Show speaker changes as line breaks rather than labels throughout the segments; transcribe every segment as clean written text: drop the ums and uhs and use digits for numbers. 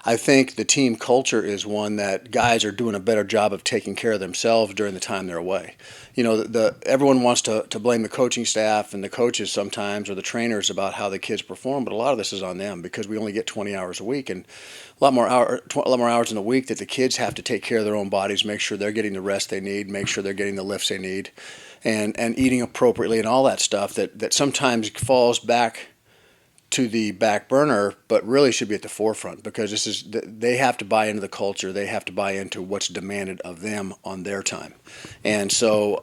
I think the team culture is one that guys are doing a better job of taking care of themselves during the time they're away. Everyone wants to blame the coaching staff and the coaches sometimes or the trainers about how the kids perform, but a lot of this is on them because we only get 20 hours a week and a lot more hours in the week that the kids have to take care of their own bodies, make sure they're getting the rest they need, make sure they're getting the lifts they need, and eating appropriately and all that stuff that sometimes falls back to the back burner, but really should be at the forefront because they have to buy into the culture. They have to buy into what's demanded of them on their time, and so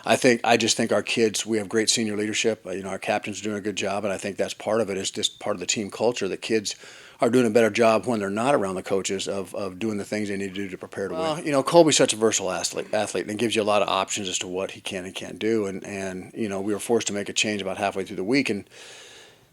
I just think our kids. We have great senior leadership. Our captain's doing a good job, and I think that's part of it. Is just part of the team culture that kids are doing a better job when they're not around the coaches of doing the things they need to do to prepare to win. Colby's such a versatile athlete, and it gives you a lot of options as to what he can and can't do. And we were forced to make a change about halfway through the week,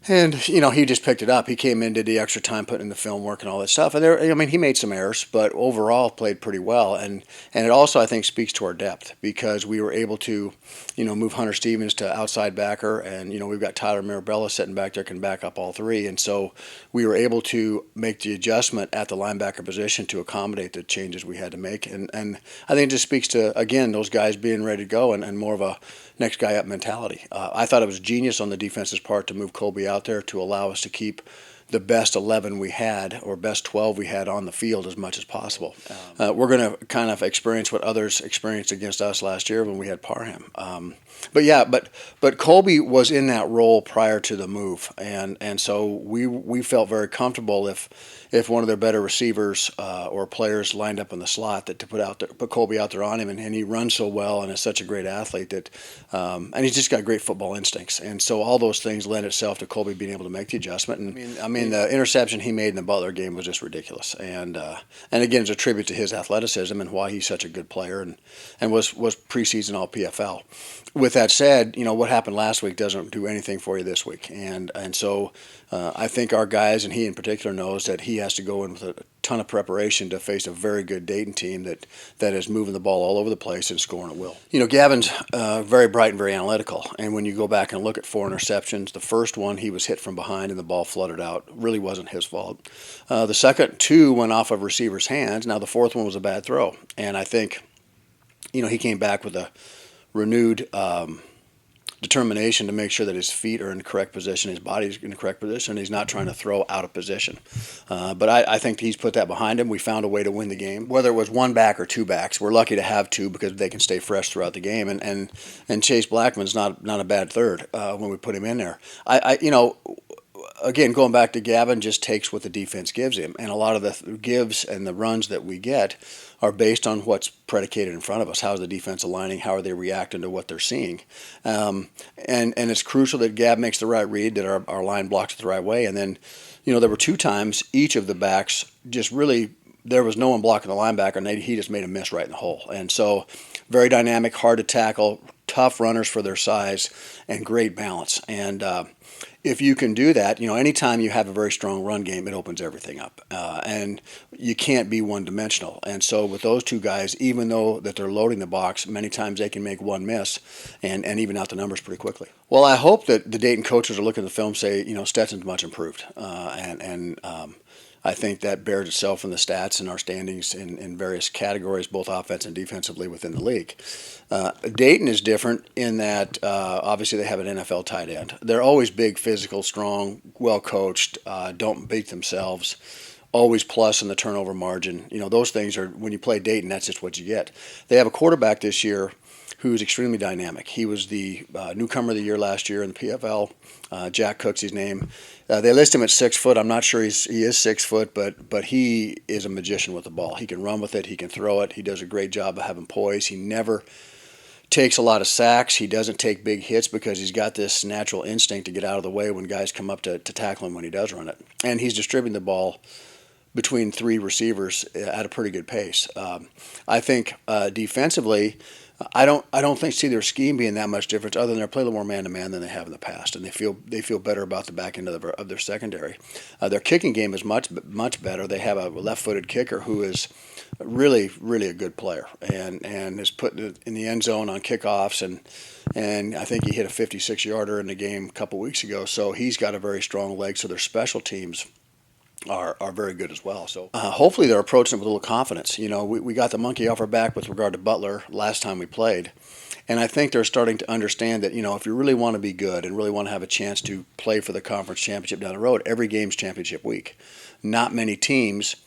and he just picked it up. He came in, did the extra time, putting in the film work and all that stuff. And he made some errors, but overall played pretty well. And it also, I think, speaks to our depth because we were able to, move Hunter Stevens to outside backer, and we've got Tyler Mirabella sitting back there can back up all three. And so we were able to make the adjustment at the linebacker position to accommodate the changes we had to make. And I think it just speaks to, again, those guys being ready to go and more of a next guy up mentality. I thought it was genius on the defense's part to move Colby out there to allow us to keep the best 11 we had or best 12 we had on the field as much as possible. We're going to kind of experience what others experienced against us last year when we had Parham. But Colby was in that role prior to the move, and so we felt very comfortable if one of their better receivers or players lined up in the slot that to put Colby out there on him, and he runs so well and is such a great athlete that and he's just got great football instincts, and so all those things lend itself to Colby being able to make the adjustment. And I mean the interception he made in the Butler game was just ridiculous, and again it's a tribute to his athleticism and why he's such a good player and was preseason all PFL. With that said, what happened last week doesn't do anything for you this week, and so I think our guys, and he in particular, knows that he has to go in with a ton of preparation to face a very good Dayton team that is moving the ball all over the place and scoring at will. Gavin's very bright and very analytical, and when you go back and look at 4 interceptions, the first one he was hit from behind and the ball fluttered out. Really wasn't his fault. The second 2 went off of receivers' hands. Now the fourth one was a bad throw, and I think he came back with a renewed determination to make sure that his feet are in the correct position, his body's in the correct position, he's not trying to throw out of position. But I think he's put that behind him. We found a way to win the game. Whether it was 1 back or 2 backs, we're lucky to have 2 because they can stay fresh throughout the game. And Chase Blackman's not a bad third when we put him in there. Again, going back to Gavin, just takes what the defense gives him. And a lot of the gives and the runs that we get are based on what's predicated in front of us. How's the defense aligning? How are they reacting to what they're seeing? And it's crucial that Gav makes the right read, that our line blocks it the right way. And then, there were 2 times each of the backs just really, there was no one blocking the linebacker, and he just made a miss right in the hole. And so very dynamic, hard to tackle, tough runners for their size, and great balance. And if you can do that, anytime you have a very strong run game, it opens everything up. And you can't be one-dimensional. And so with those 2 guys, even though that they're loading the box, many times they can make one miss and even out the numbers pretty quickly. Well, I hope that the Dayton coaches are looking at the film and say, Stetson's much improved. I think that bears itself in the stats and our standings in various categories, both offense and defensively within the league. Dayton is different in that obviously they have an NFL tight end. They're always big, physical, strong, well coached, don't beat themselves, always plus in the turnover margin. Those things are, when you play Dayton, that's just what you get. They have a quarterback this year who's extremely dynamic. He was the newcomer of the year last year in the PFL. Jack Cook's his name. They list him at 6 foot. I'm not sure he is 6 foot, but he is a magician with the ball. He can run with it. He can throw it. He does a great job of having poise. He never takes a lot of sacks. He doesn't take big hits because he's got this natural instinct to get out of the way when guys come up to tackle him when he does run it. And he's distributing the ball between 3 receivers at a pretty good pace. I think defensively, I don't see their scheme being that much different, other than they're playing a little more man-to-man than they have in the past, and they feel better about the back end of their secondary. Their kicking game is much better. They have a left-footed kicker who is really a good player and is put in the end zone on kickoffs, and I think he hit a 56-yarder in the game a couple weeks ago. So he's got a very strong leg. So their special teams are very good as well. So hopefully they're approaching it with a little confidence. You know, we got the monkey off our back with regard to Butler last time we played. And I think they're starting to understand that, you know, if you really want to be good and really want to have a chance to play for the conference championship down the road, every game's championship week. Not many teams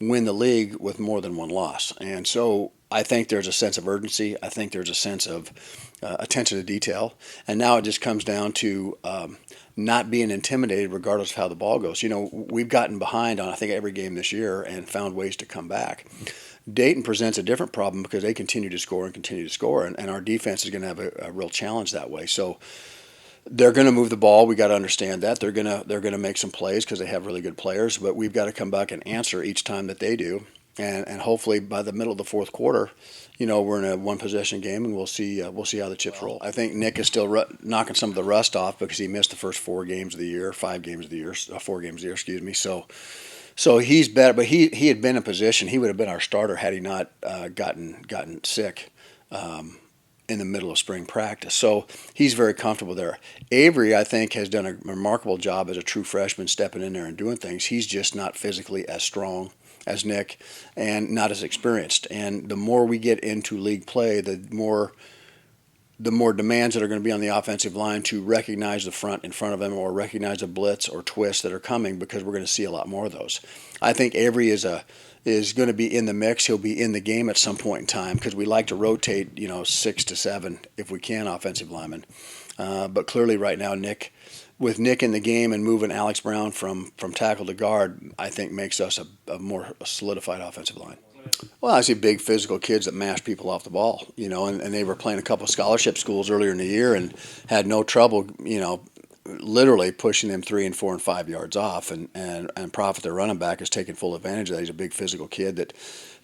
win the league with more than one loss. And so I think there's a sense of urgency. I think there's a sense of attention to detail. And now it just comes down to not being intimidated regardless of how the ball goes. You know, we've gotten behind on, I think, every game this year and found ways to come back. Dayton presents a different problem because they continue to score and continue to score, and our defense is going to have a real challenge that way. So they're going to move the ball. We got to understand that they're going to make some plays because they have really good players, but we've got to come back and answer each time that they do, and hopefully by the middle of the fourth quarter, you know, we're in a one possession game and we'll see how the chips roll. I think Nick is still knocking some of the rust off because he missed the first 4 games of the year, 5 games of the year, 4 games of the year, excuse me. So he's better, but he had been in position. He would have been our starter had he not gotten sick in the middle of spring practice. So he's very comfortable there. Avery, I think, has done a remarkable job as a true freshman stepping in there and doing things. He's just not physically as strong as Nick and not as experienced. And the more we get into league play, the more demands that are going to be on the offensive line to recognize the front in front of them or recognize a blitz or twist that are coming, because we're going to see a lot more of those. I think Avery is going to be in the mix. He'll be in the game at some point in time because we like to rotate, you know, 6 to 7 if we can offensive linemen. But clearly right now, with Nick in the game and moving Alex Brown from tackle to guard, I think makes us a more solidified offensive line. Well, I see big physical kids that mash people off the ball, you know, and they were playing a couple of scholarship schools earlier in the year and had no trouble, you know, literally pushing them 3 and 4 and 5 yards off. And Prophet, their running back, is taking full advantage of that. He's a big physical kid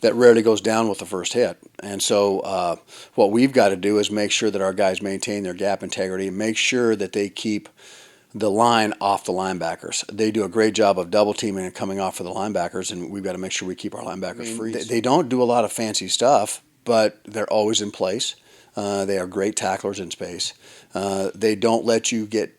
that rarely goes down with the first hit. And so what we've got to do is make sure that our guys maintain their gap integrity and make sure that they keep the line off the linebackers. They do a great job of double teaming and coming off for the linebackers, and we've got to make sure we keep our linebackers free. They don't do a lot of fancy stuff, but they're always in place. They are great tacklers in space. They don't let you get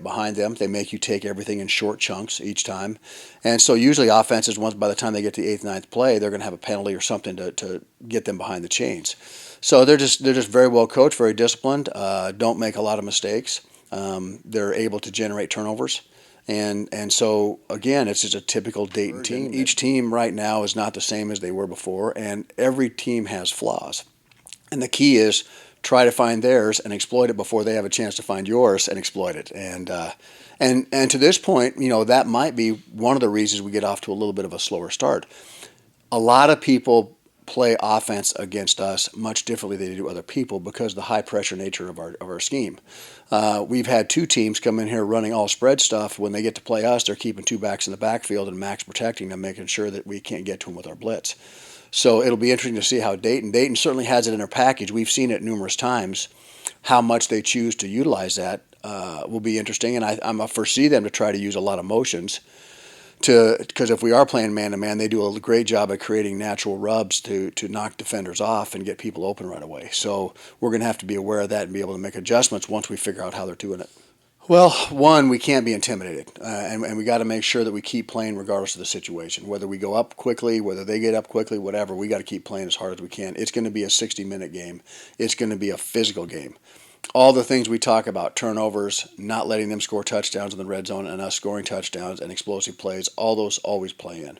behind them. They make you take everything in short chunks each time. And so usually offenses, once by the time they get to the 8th, 9th play, they're going to have a penalty or something to get them behind the chains. So they're just very well coached, very disciplined. Don't make a lot of mistakes. They're able to generate turnovers. And so, again, it's just a typical Dayton team. Each team right now is not the same as they were before, and every team has flaws. And the key is try to find theirs and exploit it before they have a chance to find yours and exploit it. And to this point, you know, that might be one of the reasons we get off to a little bit of a slower start. A lot of people play offense against us much differently than they do other people because of the high-pressure nature of our scheme. We've had 2 teams come in here running all spread stuff. When they get to play us, they're keeping 2 backs in the backfield and max protecting them, making sure that we can't get to them with our blitz. So it'll be interesting to see how Dayton certainly has it in their package. We've seen it numerous times. How much they choose to utilize that will be interesting, and I foresee them to try to use a lot of motions because if we are playing man-to-man, they do a great job at creating natural rubs to knock defenders off and get people open right away. So we're going to have to be aware of that and be able to make adjustments once we figure out how they're doing it. Well, one, we can't be intimidated, and we got to make sure that we keep playing regardless of the situation. Whether we go up quickly, whether they get up quickly, whatever, we got to keep playing as hard as we can. It's going to be a 60-minute game. It's going to be a physical game. All the things we talk about, turnovers, not letting them score touchdowns in the red zone, and us scoring touchdowns and explosive plays, all those always play in.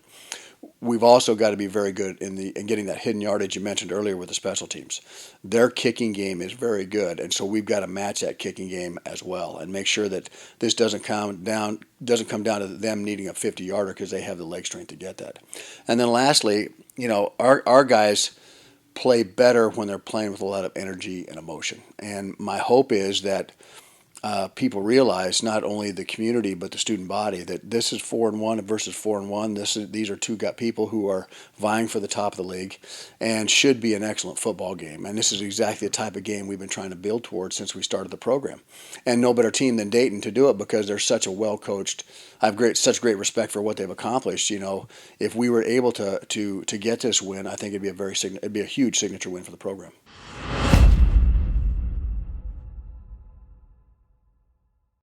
We've also got to be very good in getting that hidden yardage you mentioned earlier with the special teams. Their kicking game is very good, and so we've got to match that kicking game as well and make sure that this doesn't come down to them needing a 50-yarder because they have the leg strength to get that. And then lastly, you know, our guys play better when they're playing with a lot of energy and emotion. And my hope is that people realize, not only the community but the student body, that this is 4-1 versus 4-1. These are 2 people who are vying for the top of the league and should be an excellent football game. And this is exactly the type of game we've been trying to build towards since we started the program. And no better team than Dayton to do it because they're such a well-coached. I have such great respect for what they've accomplished. You know, if we were able to get this win, I think it'd be a huge signature win for the program.